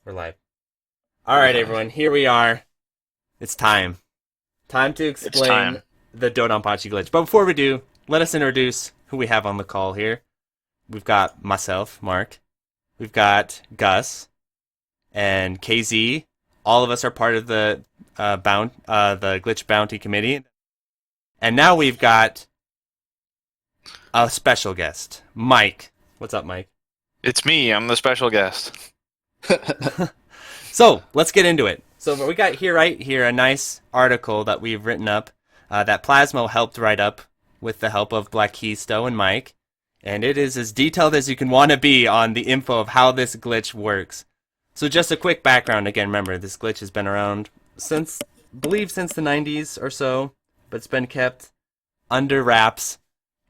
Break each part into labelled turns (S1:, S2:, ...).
S1: We're live. All right, everyone. Here we are. It's time. Time to
S2: It's time.
S1: explain the Dodonpachi glitch. But before we do, let us introduce who we have on the call here. We've got myself, Mark. We've got Gus and KZ. All of us are part of the the glitch bounty committee. And now we've got a special guest, Mike. What's up, Mike?
S2: It's me. I'm the special guest.
S1: So let's get into it. So we got here right here a nice article that we've written up that Plasmo helped write up with the help of Black Keisto and Mike, and it is as detailed as you can want to be on the info of how this glitch works. So just a quick background again. Remember, this glitch has been around since, I believe, since the 90s or so, but it's been kept under wraps,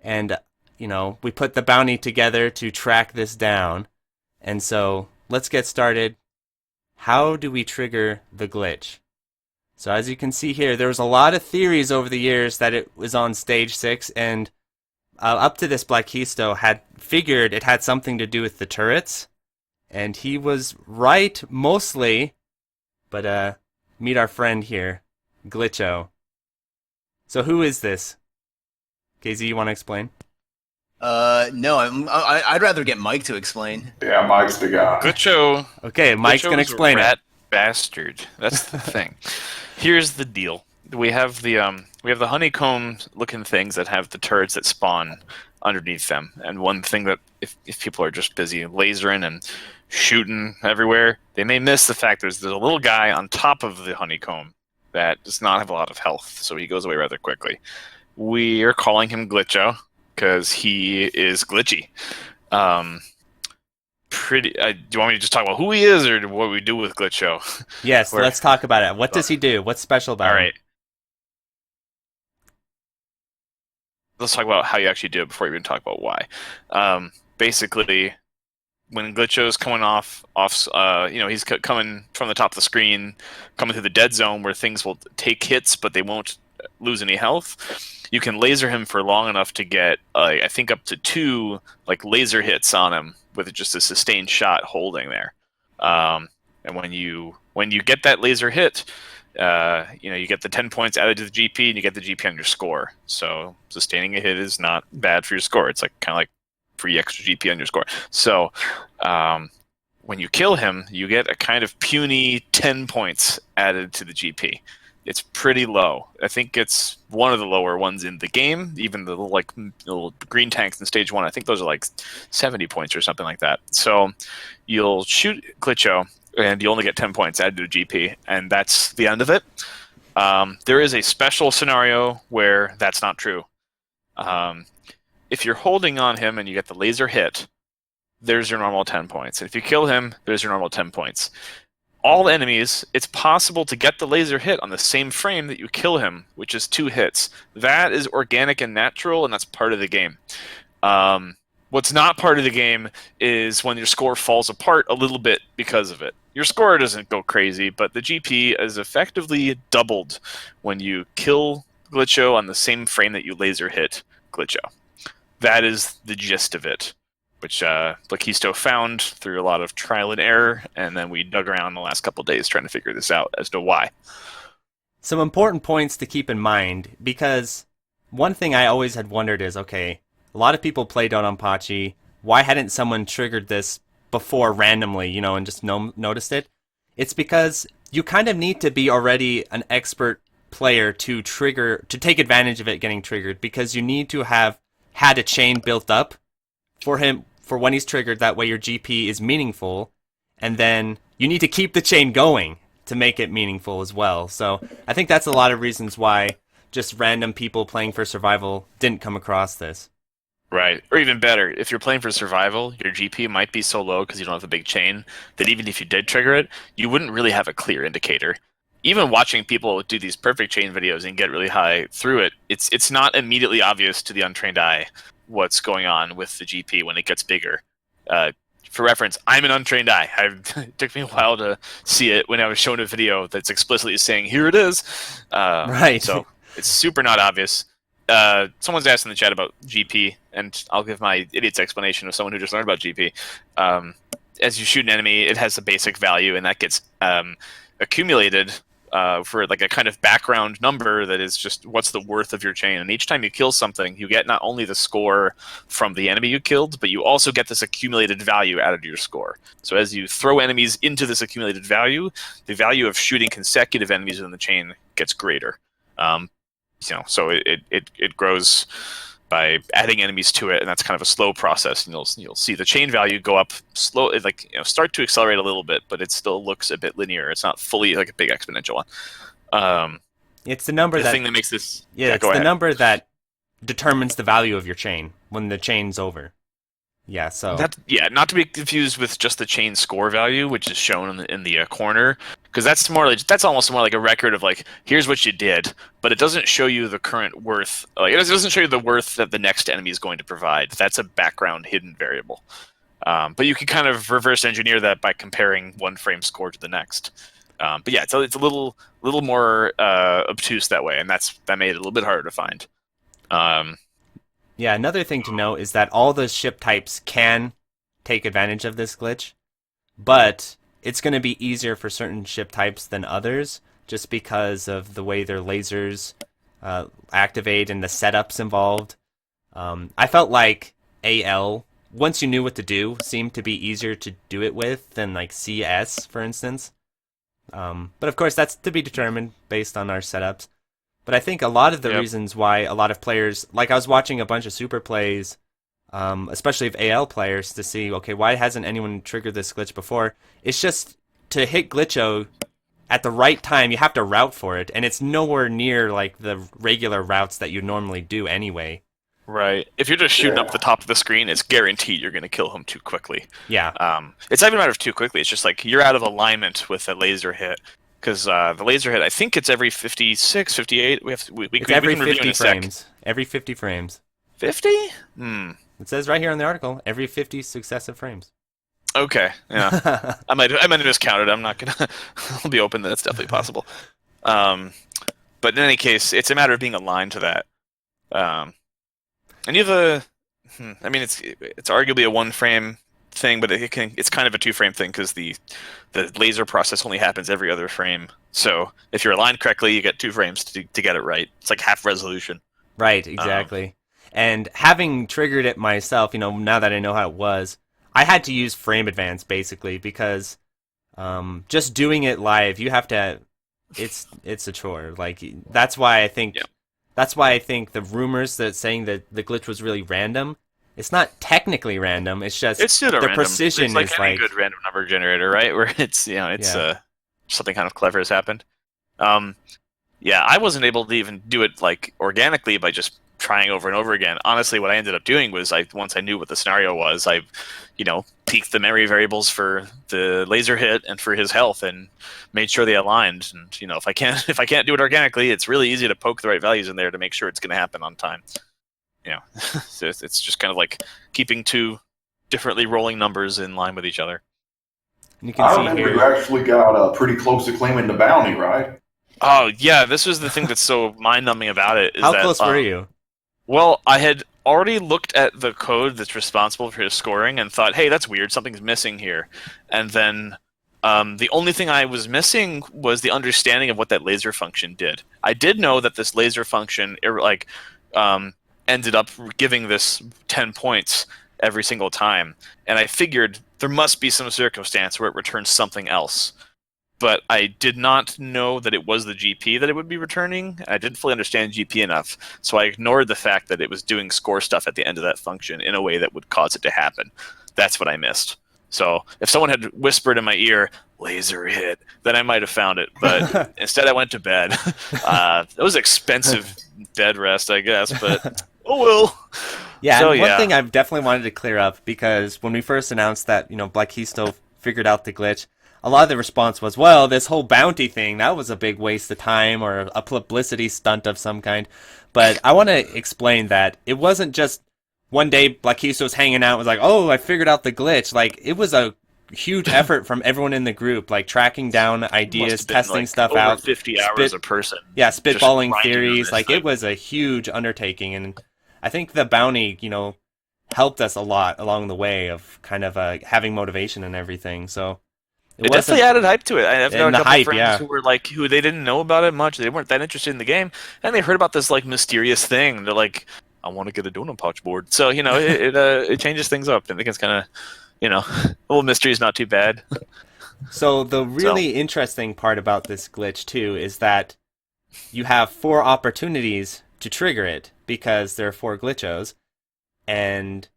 S1: and we put the bounty together to track this down. And so let's get started. How do we trigger the glitch? So as you can see here, there was a lot of theories over the years that it was on stage 6, and up to this, Black Keisto had figured it had something to do with the turrets, and he was right mostly, but meet our friend here, Glitcho. So who is this? KZ, you want to explain?
S3: No, I'd rather get Mike to explain.
S4: Yeah, Mike's the guy.
S2: Glitcho.
S1: Okay, Mike's going to
S2: Glitcho's a
S1: explain
S2: rat
S1: it.
S2: bastard. That's the thing. Here's the deal. We have the honeycomb-looking things that have the turrets that spawn underneath them. And one thing that if people are just busy lasering and shooting everywhere, they may miss the fact there's a little guy on top of the honeycomb that does not have a lot of health, so he goes away rather quickly. We are calling him Glitcho because he is glitchy. Do you want me to just talk about who he is, or what we do with Glitcho?
S1: Yes, let's talk about it. What does he do? What's special about
S2: All
S1: him?
S2: right. Let's talk about how you actually do it before you even talk about why. Basically, when Glitcho's coming he's coming from the top of the screen, coming through the dead zone where things will take hits, but they won't lose any health. You can laser him for long enough to get, I think, up to 2 laser hits on him with just a sustained shot holding there. And when you get that laser hit, you get the 10 points added to the GP, and you get the GP on your score. So sustaining a hit is not bad for your score. It's kind of like free extra GP on your score. So when you kill him, you get a kind of puny 10 points added to the GP. It's pretty low. I think it's one of the lower ones in the game. Even the little green tanks in stage 1, I think those are 70 points or something like that. So you'll shoot Glitcho, and you only get 10 points added to the GP, and that's the end of it. There is a special scenario where that's not true. If you're holding on him and you get the laser hit, there's your normal 10 points. And if you kill him, there's your normal 10 points. All enemies, it's possible to get the laser hit on the same frame that you kill him, which is 2 hits. That is organic and natural, and that's part of the game. What's not part of the game is when your score falls apart a little bit because of it. Your score doesn't go crazy, but the GP is effectively doubled when you kill Glitcho on the same frame that you laser hit Glitcho. That is the gist of it, which Lakisto found through a lot of trial and error, and then we dug around the last couple of days trying to figure this out as to why.
S1: Some important points to keep in mind, because one thing I always had wondered is, okay, a lot of people play Dodonpachi. Why hadn't someone triggered this before randomly, and just noticed it? It's because you kind of need to be already an expert player to take advantage of it getting triggered, because you need to have had a chain built up for him for when he's triggered. That way your GP is meaningful, and then you need to keep the chain going to make it meaningful as well. So I think that's a lot of reasons why just random people playing for survival didn't come across this.
S2: Right. Or even better, if you're playing for survival, your GP might be so low because you don't have a big chain that even if you did trigger it, you wouldn't really have a clear indicator. Even watching people do these perfect chain videos and get really high through it, it's not immediately obvious to the untrained eye what's going on with the GP when it gets bigger. For reference, I'm an untrained eye. It took me a while to see it when I was shown a video that's explicitly saying, here it is.
S1: Right.
S2: So it's super not obvious. Someone's asked in the chat about GP, and I'll give my idiot's explanation of someone who just learned about GP. as you shoot an enemy, it has a basic value, and that gets accumulated for like a kind of background number that is just what's the worth of your chain. And each time you kill something, you get not only the score from the enemy you killed, but you also get this accumulated value added to your score. So as you throw enemies into this accumulated value, the value of shooting consecutive enemies in the chain gets greater. So it grows by adding enemies to it, and that's kind of a slow process. And you'll see the chain value go up slow, start to accelerate a little bit, but it still looks a bit linear. It's not fully like a big exponential one.
S1: It's the number
S2: thing that makes this.
S1: Yeah, it's the number that determines the value of your chain when the chain's over. Yeah, so
S2: not to be confused with just the chain score value, which is shown in the corner, because that's almost more like a record of like, here's what you did, but it doesn't show you the current worth. Like, it doesn't show you the worth that the next enemy is going to provide. That's a background hidden variable. But you can kind of reverse engineer that by comparing one frame score to the next. But yeah, it's a little more obtuse that way, and that made it a little bit harder to find.
S1: Yeah, another thing to note is that all the ship types can take advantage of this glitch, but it's going to be easier for certain ship types than others just because of the way their lasers activate and the setups involved. I felt like AL, once you knew what to do, seemed to be easier to do it with than like CS, for instance. But of course, that's to be determined based on our setups. But I think a lot of the reasons why a lot of players, like I was watching a bunch of super plays, especially of AL players, to see, okay, why hasn't anyone triggered this glitch before? It's just to hit Glitcho at the right time, you have to route for it, and it's nowhere near like the regular routes that you normally do anyway.
S2: Right. If you're just shooting up the top of the screen, it's guaranteed you're going to kill him too quickly.
S1: Yeah.
S2: It's not even a matter of too quickly. It's just like you're out of alignment with a laser hit. Because the laser hit, I think it's every 56, 58.
S1: It's every 50 frames. Every 50 frames.
S2: 50?
S1: It says right here in the article, every 50 successive frames.
S2: Okay, yeah. I might have miscounted. I'm not gonna. I'll be open that it's definitely possible. But in any case, it's a matter of being aligned to that. And you have a. I mean, it's arguably a one frame thing, but it's kind of a two frame thing because the laser process only happens every other frame. So if you're aligned correctly, you get 2 frames to get it right. It's like half resolution.
S1: Right, exactly. And having triggered it myself, now that I know how it was, I had to use frame advance basically because just doing it live, you have to. It's a chore. Like that's why I think the rumors that saying that the glitch was really random. It's not technically random. It's just the precision
S2: it's like
S1: is
S2: any
S1: like
S2: good random number generator, right? Where it's something kind of clever has happened. I wasn't able to even do it like organically by just trying over and over again. Honestly, what I ended up doing was once I knew what the scenario was, I peeked the memory variables for the laser hit and for his health and made sure they aligned. And if I can't do it organically, it's really easy to poke the right values in there to make sure it's going to happen on time. So it's just kind of like keeping 2 differently rolling numbers in line with each other.
S1: You can see
S4: remember
S1: here.
S4: You actually got pretty close to claiming the bounty, right?
S2: Oh yeah, this was the thing that's so mind-numbing about it.
S1: How close were you?
S2: Well, I had already looked at the code that's responsible for his scoring and thought, hey, that's weird, something's missing here. And then the only thing I was missing was the understanding of what that laser function did. I did know that this laser function, ended up giving this 10 points every single time. And I figured there must be some circumstance where it returns something else. But I did not know that it was the GP that it would be returning. I didn't fully understand GP enough. So I ignored the fact that it was doing score stuff at the end of that function in a way that would cause it to happen. That's what I missed. So if someone had whispered in my ear, laser hit, then I might have found it. But instead I went to bed. It was expensive bed rest, I guess, but oh well.
S1: Yeah, so, and one thing I've definitely wanted to clear up, because when we first announced that, Black Keystone figured out the glitch, a lot of the response was, well, this whole bounty thing, that was a big waste of time or a publicity stunt of some kind. But I want to explain that it wasn't just one day Black Keystone was hanging out and was like, oh, I figured out the glitch. Like, it was a huge effort from everyone in the group, like tracking down ideas, testing stuff
S2: over
S1: out.
S2: 50 hours a person.
S1: Yeah, spitballing theories. Like, it was a huge undertaking. And I think the bounty, helped us a lot along the way of kind of having motivation and everything. So
S2: it definitely added hype to it. I've got a couple
S1: hype,
S2: friends who were like, who they didn't know about it much. They weren't that interested in the game, and they heard about this like mysterious thing. They're like, I want to get a Dodonpachi board. So it changes things up. I think it's kind of a little mystery is not too bad.
S1: So the really interesting part about this glitch too is that you have 4 opportunities to trigger it because there are 4 glitchos, and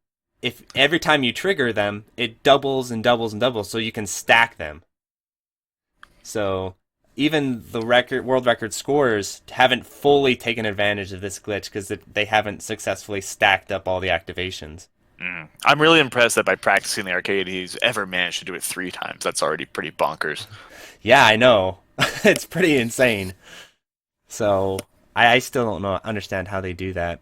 S1: if every time you trigger them, it doubles and doubles and doubles, so you can stack them. So even the world record scorers haven't fully taken advantage of this glitch because they haven't successfully stacked up all the activations.
S2: I'm really impressed that by practicing the arcade, he's ever managed to do it 3 times. That's already pretty bonkers.
S1: Yeah, I know. It's pretty insane. So I still don't understand how they do that.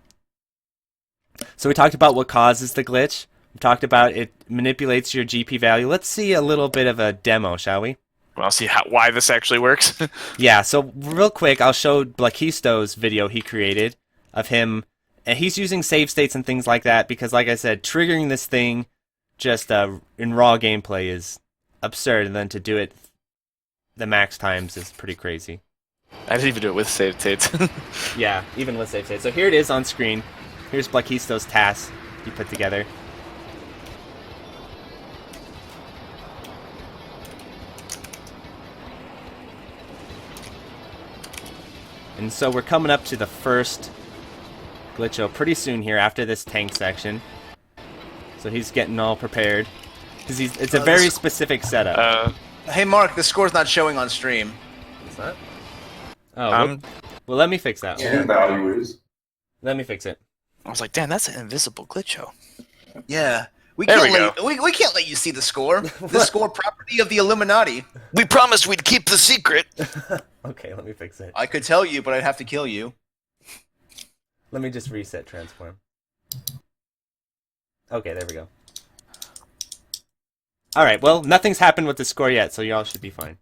S1: So we talked about what causes the glitch. We talked about it manipulates your GP value. Let's see a little bit of a demo, shall we?
S2: Well, see why this actually works.
S1: Yeah, so real quick, I'll show Blackisto's video he created of him. And he's using save states and things like that because, like I said, triggering this thing just in raw gameplay is absurd. And then to do it the max times is pretty crazy.
S2: I didn't even do it with save states.
S1: Yeah, even with save states. So here it is on screen. Here's Blackisto's task he put together. And so we're coming up to the first glitcho pretty soon here after this tank section. So he's getting all prepared. Because it's a very specific setup.
S3: Hey, Mark, the score's not showing on stream.
S1: What's that? Oh, well, let me fix that.
S4: And value is.
S1: Let me fix it.
S2: I was like, damn, that's an invisible glitcho.
S3: Yeah. We
S2: There
S3: can't
S2: we
S3: we can't let you see the score. The score property of the Illuminati.
S2: We promised we'd keep the secret.
S1: Okay, let me fix it.
S3: I could tell you, but I'd have to kill you.
S1: Let me just reset transform. Okay, there we go. Alright, well, nothing's happened with the score yet, so y'all should be fine.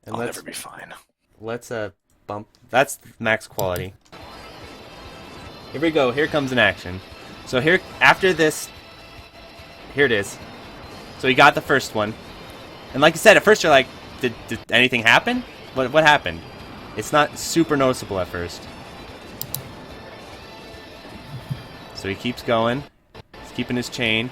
S1: And
S2: I'll never be fine.
S1: Let's bump. That's max quality. Here we go. Here comes an action. So here, after this, here it is. So you got the first one, and like I said, at first you're like, did anything happen? What happened? It's not super noticeable at first. So he keeps going. He's keeping his chain.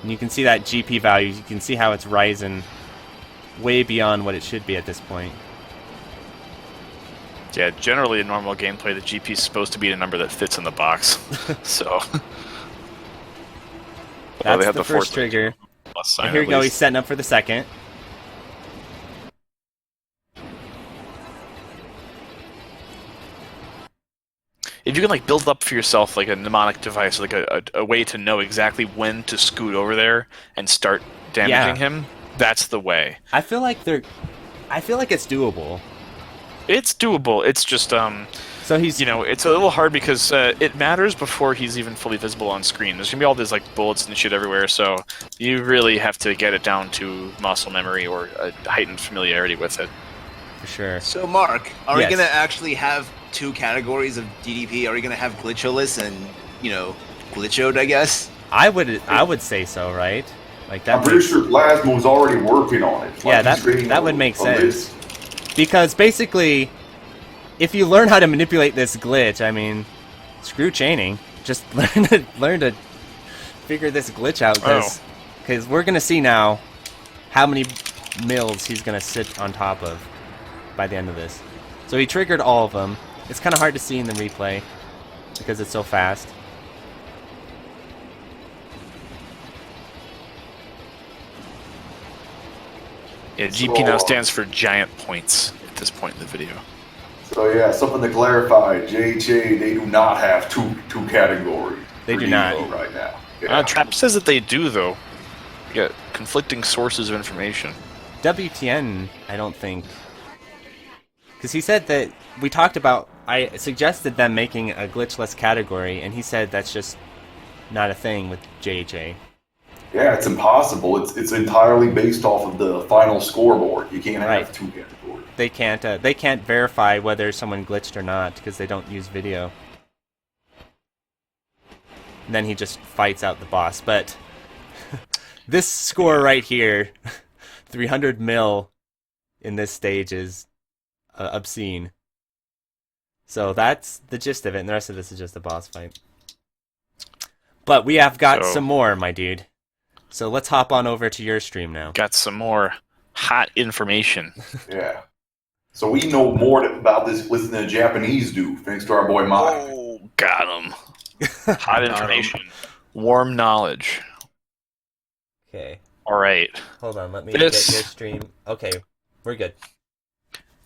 S1: And you can see that GP value. You can see how it's rising way beyond what it should be at this point.
S2: Yeah, generally in normal gameplay, the GP is supposed to be a number that fits in the box. So
S1: that's the first trigger. And here we go. He's setting up for the second.
S2: If you can like build up for yourself like a mnemonic device, like a way to know exactly when to scoot over there and start damaging him, that's the way.
S1: I feel like it's doable.
S2: It's doable. It's just
S1: so he's
S2: it's a little hard because it matters before he's even fully visible on screen. There's gonna be all these like bullets and shit everywhere, so you really have to get it down to muscle memory or a heightened familiarity with it.
S1: For sure.
S3: So, Mark, are we gonna actually have 2 categories of DDP? Are we gonna have glitcholess and glitchoed? I guess.
S1: I would say so, right? Like that.
S4: I'm pretty sure Plasmo's already working on it.
S1: Yeah, that would make sense. Because basically, if you learn how to manipulate this glitch, I mean, screw chaining. Just learn to figure this glitch out, because we're gonna see now how many mills he's gonna sit on top of by the end of this. So he triggered all of them. It's kind of hard to see in the replay because it's so fast.
S2: Yeah, GP now stands for giant points at this point in the video.
S4: So yeah, something to clarify. JHA, they do not have two categories.
S1: They do not
S4: right now. Yeah.
S2: Trap says that they do though. You got conflicting sources of information.
S1: WTN, I don't think, because he said that we talked about. I suggested them making a glitchless category, and he said that's just not a thing with JHA.
S4: Yeah, it's impossible. It's entirely based off of the final scoreboard. You can't have 2 categories.
S1: they can't verify whether someone glitched or not because they don't use video. And then he just fights out the boss. But this score right here, 300 mil in this stage is obscene. So that's the gist of it, and the rest of this is just a boss fight. But we have got some more, my dude. So let's hop on over to your stream now.
S2: Got some more hot information.
S4: Yeah. So we know more about this list than the Japanese do, thanks to our boy Mike.
S2: Oh, got him. Hot information. Warm knowledge.
S1: Okay.
S2: All right.
S1: Hold on, let me get your stream. Okay, we're good.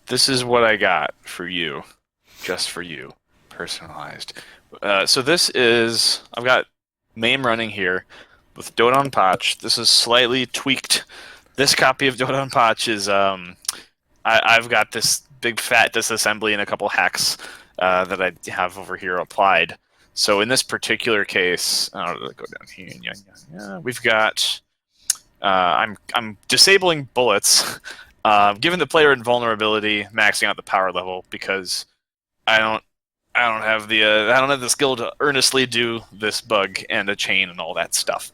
S2: This is what I got for you. Just for you. Personalized. So this is... I've got MAME running here with Dodonpachi. This is slightly tweaked. This copy of Dodonpachi is... I've got this big fat disassembly and a couple hacks that I have over here applied. So in this particular case, I'll go down here. Yeah, we've got. I'm disabling bullets, giving the player invulnerability, maxing out the power level because I don't have the skill to earnestly do this bug and a chain and all that stuff.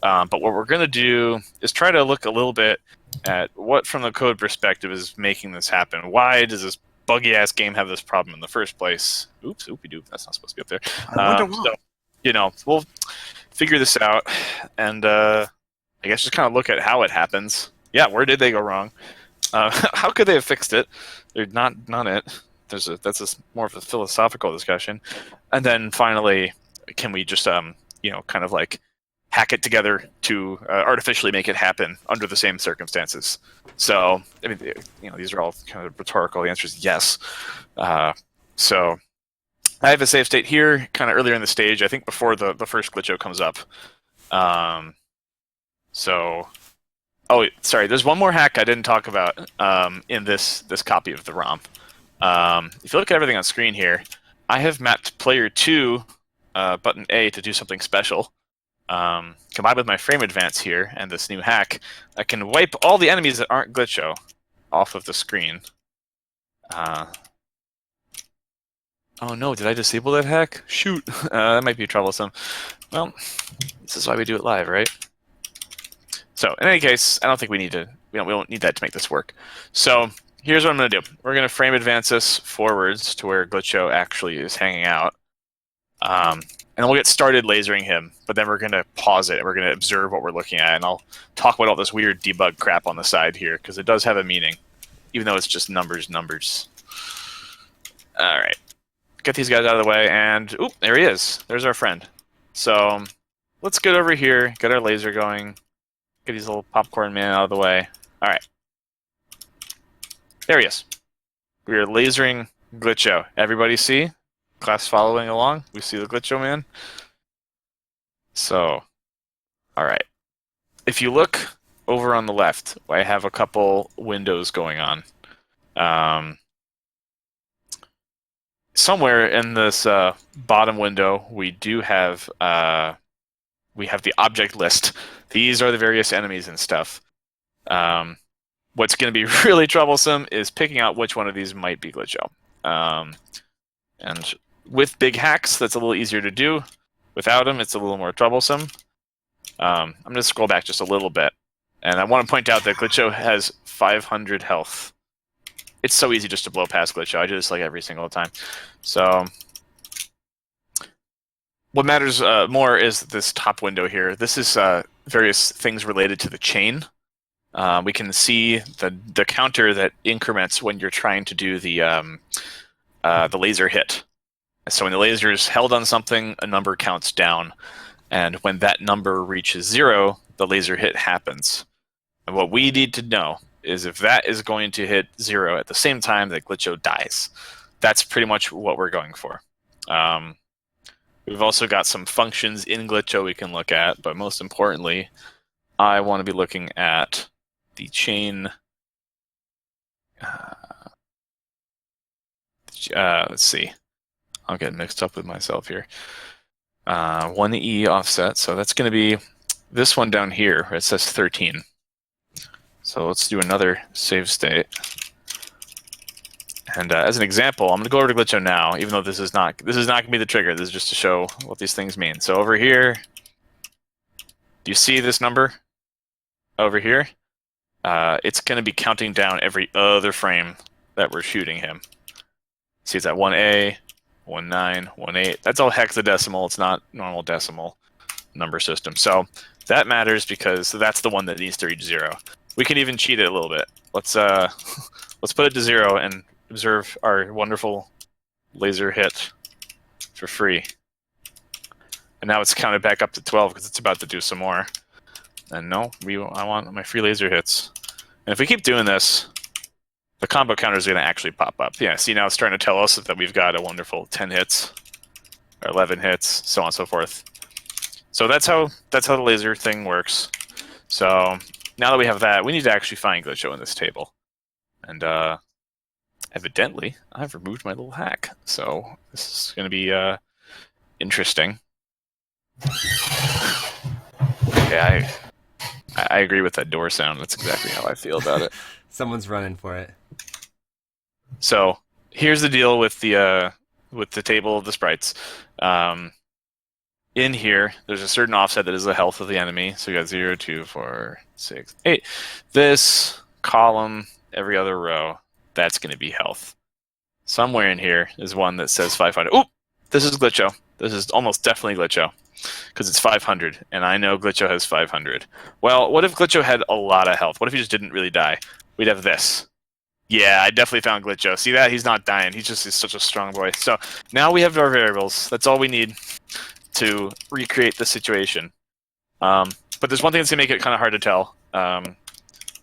S2: But what we're gonna do is try to look a little bit at what, from the code perspective, is making this happen. Why does this buggy-ass game have this problem in the first place? Oops, oopie-doop, that's not supposed to be up there. So, we'll figure this out, and I guess just kind of look at how it happens. Yeah, where did they go wrong? How could they have fixed it? They're not it. That's more of a philosophical discussion. And then finally, can we just, kind of like hack it together to artificially make it happen under the same circumstances? So, I mean, these are all kind of rhetorical. The answer is yes. So, I have a save state here, kind of earlier in the stage, I think before the first glitcho comes up. Sorry, there's one more hack I didn't talk about in this copy of the ROM. If you look at everything on screen here, I have mapped player 2, button A, to do something special. Combined with my frame advance here and this new hack, I can wipe all the enemies that aren't glitcho off of the screen. Oh no, did I disable that hack? Shoot, that might be troublesome. Well, this is why we do it live, right? So, in any case, I don't think we don't need that to make this work. So, here's what I'm going to do. We're going to frame advance this forwards to where glitcho actually is hanging out. And we'll get started lasering him, but then we're going to pause it, and we're going to observe what we're looking at, and I'll talk about all this weird debug crap on the side here, because it does have a meaning, even though it's just numbers. Alright. Get these guys out of the way, and oop, there he is. There's our friend. So, let's get over here, get our laser going, get these little popcorn man out of the way. Alright. There he is. We are lasering glitcho. Everybody see? Class following along? We see the glitcho man? So, alright. If you look over on the left, I have a couple windows going on. Somewhere in this bottom window, we do have the object list. These are the various enemies and stuff. What's going to be really troublesome is picking out which one of these might be glitcho. And with big hacks, that's a little easier to do. Without them, it's a little more troublesome. I'm going to scroll back just a little bit. And I want to point out that glitcho has 500 health. It's so easy just to blow past glitcho. I do this like every single time. So what matters more is this top window here. This is various things related to the chain. We can see the counter that increments when you're trying to do the laser hit. So when the laser is held on something, a number counts down. And when that number reaches 0, the laser hit happens. And what we need to know is if that is going to hit 0 at the same time that glitcho dies. That's pretty much what we're going for. We've also got some functions in glitcho we can look at, but most importantly, I want to be looking at the chain. Let's see. I'll get mixed up with myself here. 1E offset, so that's going to be this one down here. It says 13. So let's do another save state. And as an example, I'm going to go over to Glitcho now, even though this is not going to be the trigger. This is just to show what these things mean. So over here, do you see this number over here? It's going to be counting down every other frame that we're shooting him. See, it's at 1A, 19, 18. That's all hexadecimal. It's not normal decimal number system. So that matters because that's the one that needs to reach 0. We can even cheat it a little bit. Let's put it to 0 and observe our wonderful laser hit for free. And now it's counted back up to 12 because it's about to do some more. And no, I want my free laser hits. And if we keep doing this, the combo counter is going to actually pop up. Yeah, see, now it's starting to tell us that we've got a wonderful 10 hits, or 11 hits, so on and so forth. So that's how the laser thing works. So now that we have that, we need to actually find Glitcho in this table. And evidently, I've removed my little hack. So this is going to be interesting. Okay, I agree with that door sound. That's exactly how I feel about it.
S1: Someone's running for it.
S2: So here's the deal with the table of the sprites. In here, there's a certain offset that is the health of the enemy. So you got 0, 2, 4, 6, 8. This column, every other row, that's going to be health. Somewhere in here is one that says 500. Oop! This is Glitcho. This is almost definitely Glitcho. Because it's 500, and I know Glitcho has 500. Well, what if Glitcho had a lot of health? What if he just didn't really die? We'd have this. Yeah, I definitely found Glitcho. See that? He's not dying. He's such a strong boy. So now we have our variables. That's all we need to recreate the situation. But there's one thing that's going to make it kind of hard to tell.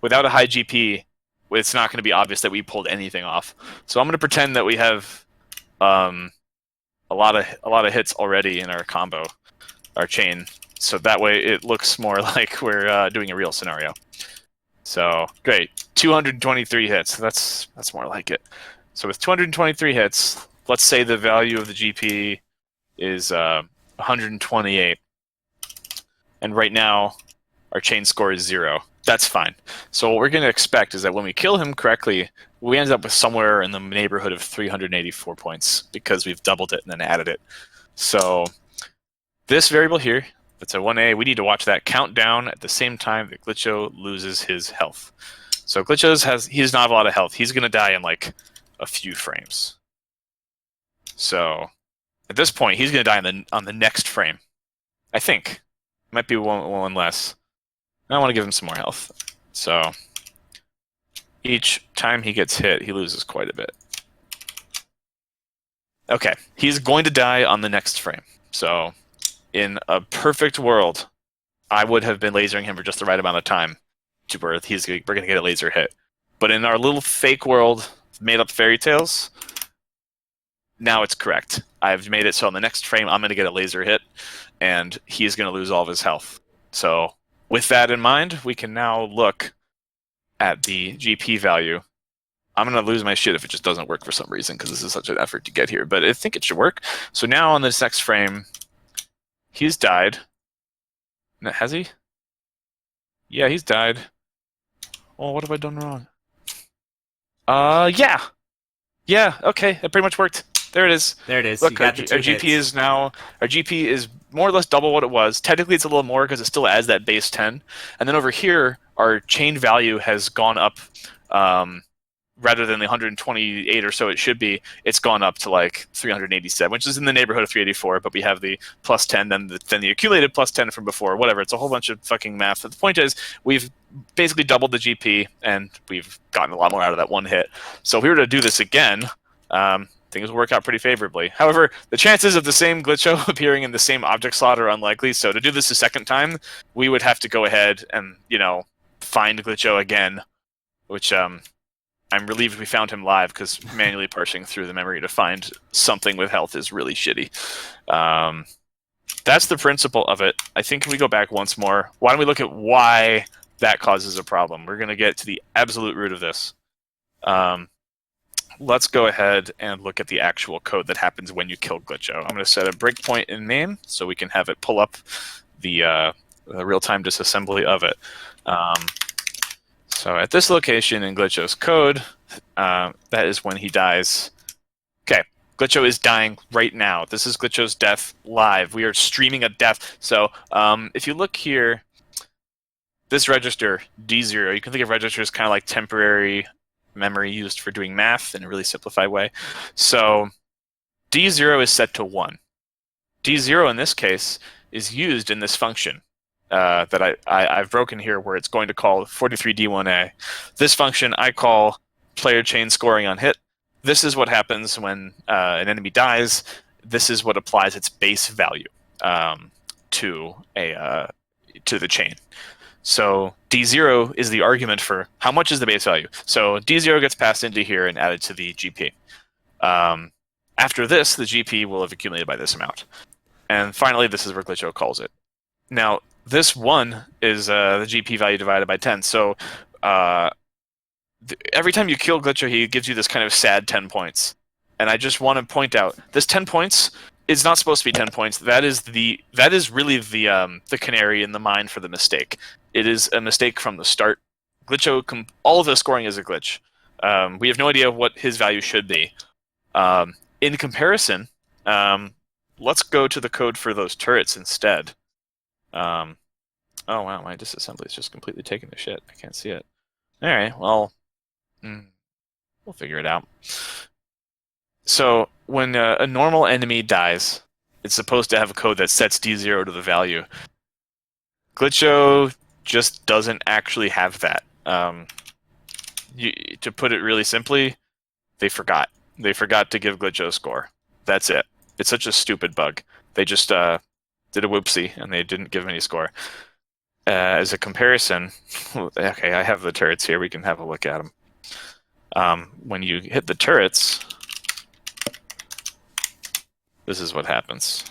S2: Without a high GP, it's not going to be obvious that we pulled anything off. So I'm going to pretend that we have a lot of hits already in our combo, our chain. So that way it looks more like we're doing a real scenario. So great, 223 hits. That's more like it. So with 223 hits, let's say the value of the GP is 128, and right now our chain score is 0. That's fine. So what we're going to expect is that when we kill him correctly, we end up with somewhere in the neighborhood of 384 points because we've doubled it and then added it. So this variable here, that's a 1A, we need to watch that count down at the same time that Glitcho loses his health. So Glitcho he does not have a lot of health. He's going to die in like a few frames. So at this point, he's going to die on the next frame. I think. Might be one less. I want to give him some more health. So each time he gets hit, he loses quite a bit. Okay, he's going to die on the next frame. So in a perfect world, I would have been lasering him for just the right amount of time to where we're going to get a laser hit. But in our little fake world, made up fairy tales, now it's correct. I've made it so on the next frame, I'm going to get a laser hit, and he's going to lose all of his health. So with that in mind, we can now look at the GP value. I'm going to lose my shit if it just doesn't work for some reason, because this is such an effort to get here, but I think it should work. So now on this next frame, he's died. Has he? Yeah, he's died. Oh, what have I done wrong? Yeah. Yeah, okay, it pretty much worked. There it is.
S1: There it is.
S2: Look, our GP is now, our GP is more or less double what it was. Technically, it's a little more because it still adds that base 10. And then over here, our chain value has gone up, rather than the 128 or so it should be, it's gone up to like 387, which is in the neighborhood of 384, but we have the plus 10, then the accumulated plus 10 from before, whatever. It's a whole bunch of fucking math. But the point is, we've basically doubled the GP, and we've gotten a lot more out of that one hit. So if we were to do this again, things will work out pretty favorably. However, the chances of the same Glitcho appearing in the same object slot are unlikely, so to do this a second time, we would have to go ahead and, find Glitcho again, which I'm relieved we found him live, because manually parsing through the memory to find something with health is really shitty. That's the principle of it. I think if we go back once more, why don't we look at why that causes a problem? We're going to get to the absolute root of this. Let's go ahead and look at the actual code that happens when you kill Glitcho. I'm going to set a breakpoint in name so we can have it pull up the real-time disassembly of it. So at this location in Glitcho's code, that is when he dies. Okay, Glitcho is dying right now. This is Glitcho's death live. We are streaming a death. So if you look here, this register, D0, you can think of registers kind of like temporary memory used for doing math in a really simplified way. So D0 is set to 1. D0 in this case is used in this function that I've broken here where it's going to call 43D1A. This function I call player chain scoring on hit. This is what happens when an enemy dies. This is what applies its base value to the chain. So D0 is the argument for how much is the base value. So D0 gets passed into here and added to the GP. After this, the GP will have accumulated by this amount. And finally, this is where Glitcho calls it. Now, this 1 is the GP value divided by 10. So every time you kill Glitcho, he gives you this kind of sad 10 points. And I just want to point out, this 10 points is not supposed to be 10 points. That is really the canary in the mine for the mistake. It is a mistake from the start. Glitcho, all of the scoring is a glitch. We have no idea what his value should be. In comparison, let's go to the code for those turrets instead. Oh wow, my disassembly is just completely taking the shit. I can't see it. All right, well, we'll figure it out. So when a normal enemy dies, it's supposed to have a code that sets D0 to the value. Glitcho just doesn't actually have that. To put it really simply, they forgot. They forgot to give Glitcho a score. That's it. It's such a stupid bug. They just did a whoopsie, and they didn't give him any score. As a comparison, okay, I have the turrets here. We can have a look at them. When you hit the turrets, this is what happens.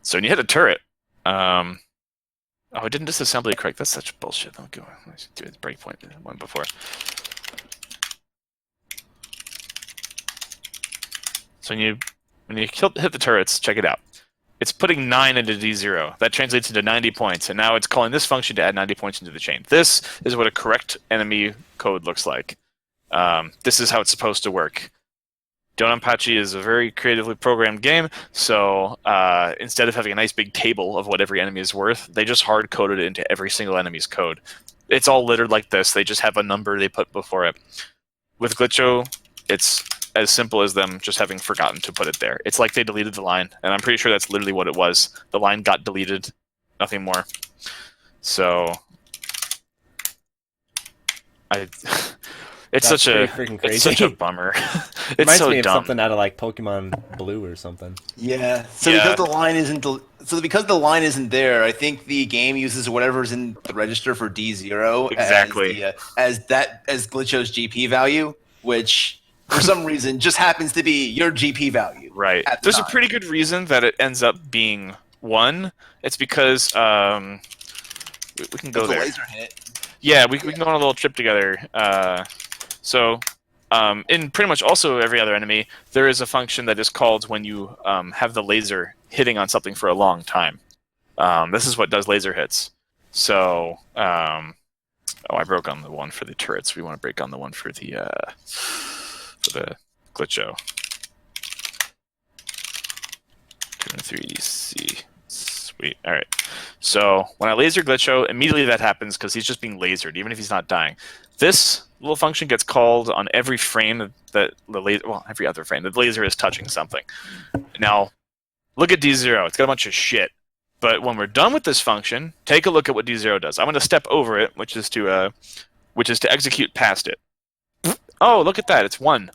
S2: So when you hit a turret, oh, it didn't disassembly correct. That's such bullshit. I'll go. Let's do the breakpoint one before. So when you hit the turrets, check it out. It's putting 9 into D0. That translates into 90 points, and now it's calling this function to add 90 points into the chain. This is what a correct enemy code looks like. This is how it's supposed to work. Dodonpachi is a very creatively programmed game, so instead of having a nice big table of what every enemy is worth, they just hard-coded it into every single enemy's code. It's all littered like this. They just have a number they put before it. With Glitcho, it's as simple as them just having forgotten to put it there. It's like they deleted the line, and I'm pretty sure that's literally what it was. The line got deleted, nothing more. So, it's such a bummer. It's
S1: Reminds
S2: so
S1: me of
S2: dumb.
S1: something out of like Pokemon Blue or something.
S3: Yeah. So
S2: Yeah.
S3: because the line isn't there, I think the game uses whatever's in the register for D0
S2: Exactly.
S3: as Glitcho's GP value, which for some reason just happens to be your GP value.
S2: Right.
S3: at the
S2: There's
S3: time.
S2: a pretty good reason that it ends up being 1. It's because we can go
S3: That's a
S2: there.
S3: laser hit.
S2: Yeah, we can go on a little trip together. So in pretty much also every other enemy, there is a function that is called when you have the laser hitting on something for a long time. This is what does laser hits. So, I broke on the one for the turrets. We want to break on the one for the Glitcho. 3DC. Sweet. All right. So when I laser Glitcho, immediately that happens because he's just being lasered, even if he's not dying. This little function gets called on every frame that the laser, well, every other frame, the laser is touching something. Now, look at D0. It's got a bunch of shit. But when we're done with this function, take a look at what D0 does. I'm going to step over it, which is to execute past it. Oh, look at that. It's 1.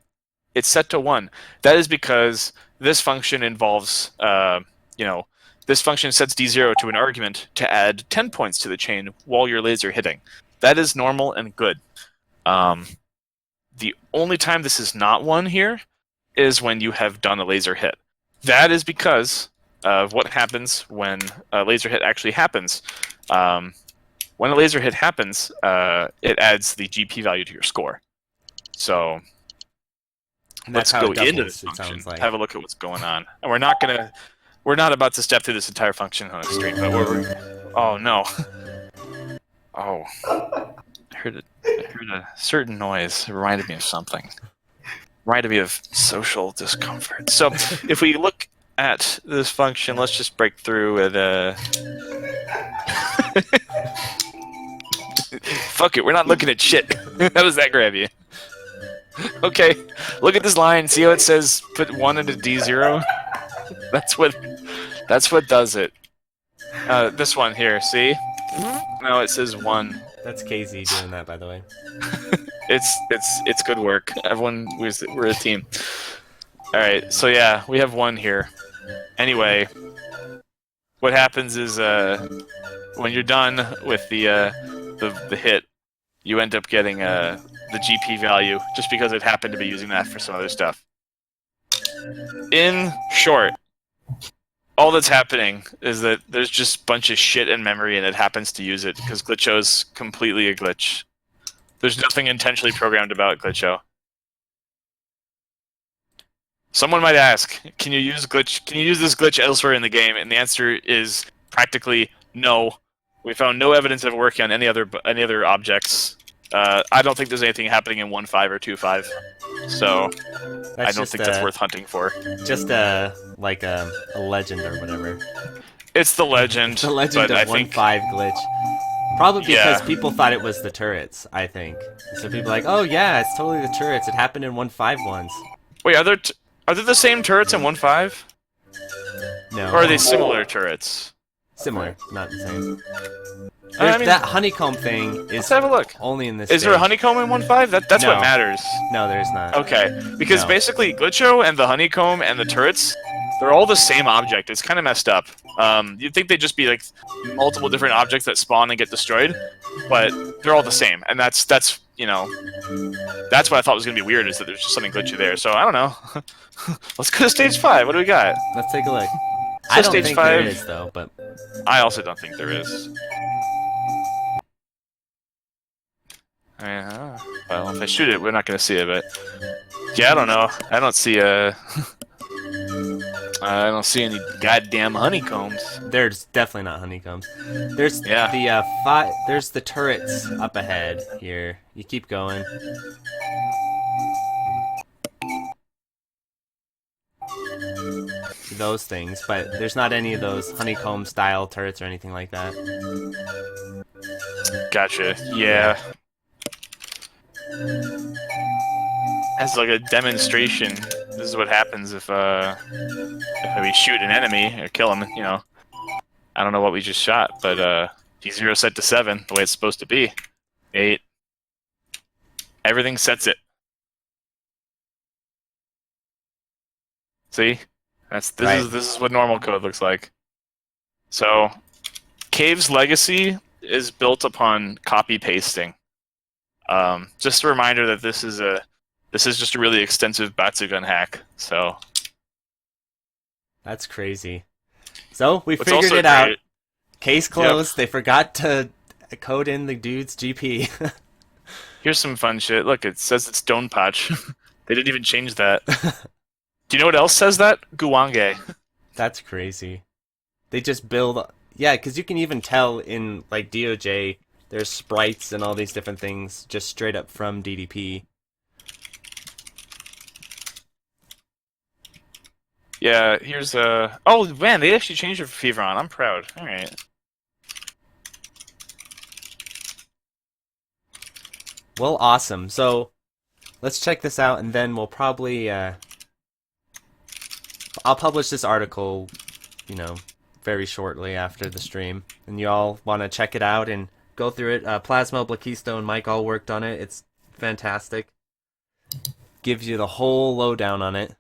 S2: It's set to 1. That is because this function involves, this function sets D0 to an argument to add 10 points to the chain while you're laser hitting. That is normal and good. The only time this is not 1 here is when you have done a laser hit. That is because of what happens when a laser hit actually happens. When a laser hit happens, it adds the GP value to your score. So let's go into this function, have a look at what's going on. And we're not about to step through this entire function on a stream, but oh no. Oh, I heard a certain noise. It reminded me of something. Reminded me of social discomfort. So, if we look at this function, let's just break through and fuck it, we're not looking at shit. How does that grab you? Okay, look at this line. See how it says put 1 into D0? That's what does it. This one here, see? No, it says 1.
S1: That's KZ doing that, by the way.
S2: It's good work. Everyone, we're a team. All right, so yeah, we have 1 here. Anyway, what happens is when you're done with the hit, you end up getting the GP value just because it happened to be using that for some other stuff. In short, all that's happening is that there's just a bunch of shit in memory and it happens to use it because Glitcho's completely a glitch. There's nothing intentionally programmed about Glitcho. Someone might ask, can you use this glitch elsewhere in the game? And the answer is practically no. We found no evidence of it working on any other objects. I don't think there's anything happening in 1.5 or 2.5. So I don't think that's worth hunting for.
S1: Just a legend or whatever.
S2: It's the legend.
S1: The legend of 1.5 glitch. Probably because people thought it was the turrets, I think. So people are like, oh yeah, it's totally the turrets. It happened in 1.5 once.
S2: Wait, are there the same turrets in 1.5?
S1: No.
S2: Or are they similar turrets?
S1: Similar, not the same. That honeycomb thing is
S2: let's have a look.
S1: Only in this
S2: Is there a honeycomb in 1.5? That's
S1: No.
S2: what matters.
S1: No, there's not.
S2: Okay, because basically Glitcho and the honeycomb and the turrets, they're all the same object. It's kind of messed up. You'd think they'd just be like multiple different objects that spawn and get destroyed, but they're all the same. And that's what I thought was going to be weird, is that there's just something glitchy there. So I don't know. Let's go to stage 5. What do we got?
S1: Let's take a look.
S2: So
S1: I don't
S2: stage
S1: think
S2: 5.
S1: there is, though, but
S2: I also don't think there is. Well, if I shoot it, we're not going to see it, but yeah, I don't know. I don't see any goddamn honeycombs.
S1: there's definitely not honeycombs. There's there's the turrets up ahead here. You keep going. Those things, but there's not any of those honeycomb style turrets or anything like that.
S2: Gotcha. Yeah. As like a demonstration, this is what happens if we shoot an enemy or kill him. I don't know what we just shot, but D0 set to 7, the way it's supposed to be. 8. Everything sets it. See? This is what normal code looks like. So, Cave's legacy is built upon copy pasting. Just a reminder that this is just a really extensive Batsugun hack. So
S1: that's crazy. So we figured it out. Case closed. Yep. They forgot to code in the dude's GP.
S2: Here's some fun shit. Look, it says it's Dodonpachi. They didn't even change that. Do you know what else says that? Guwange.
S1: That's crazy. They just build... Yeah, because you can even tell in, like, DOJ, there's sprites and all these different things just straight up from DDP.
S2: Yeah, here's a... Oh, man, they actually changed it for Feveron. I'm proud. Alright.
S1: Well, awesome. So, let's check this out, and then we'll probably... I'll publish this article, very shortly after the stream. And you all want to check it out and go through it. Plasmo, Blackisto, and Mike all worked on it. It's fantastic. Gives you the whole lowdown on it.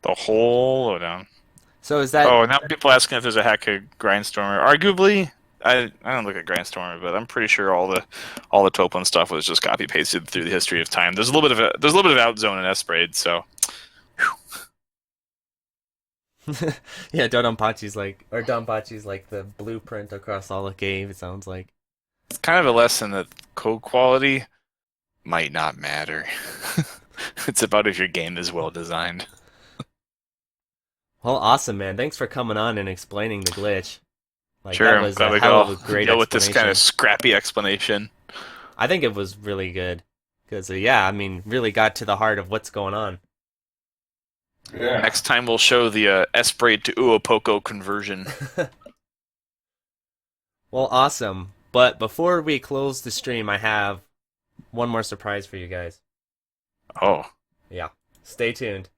S2: The whole lowdown.
S1: So is that...
S2: Oh, now people asking if there's a hack of Grindstormer. Arguably, I don't look at Grindstormer, but I'm pretty sure all the Toplin stuff was just copy pasted through the history of time. There's a little bit of outzone in S-Braid, so...
S1: Yeah, Dodonpachi's like the blueprint across all the game, it sounds like.
S2: It's kind of a lesson that code quality might not matter. It's about if your game is well designed.
S1: Well, awesome, man. Thanks for coming on and explaining the glitch. Like,
S2: Sure,
S1: that
S2: I'm
S1: was
S2: glad
S1: a
S2: we
S1: hell
S2: go
S1: of a great
S2: deal with this kind
S1: explanation.
S2: of scrappy explanation.
S1: I think it was really good. Because, yeah, I mean, really got to the heart of what's going on.
S4: Yeah.
S2: Next time we'll show the S-braid to Uopoko conversion.
S1: Well, awesome. But before we close the stream, I have one more surprise for you guys.
S2: Oh.
S1: Yeah. Stay tuned.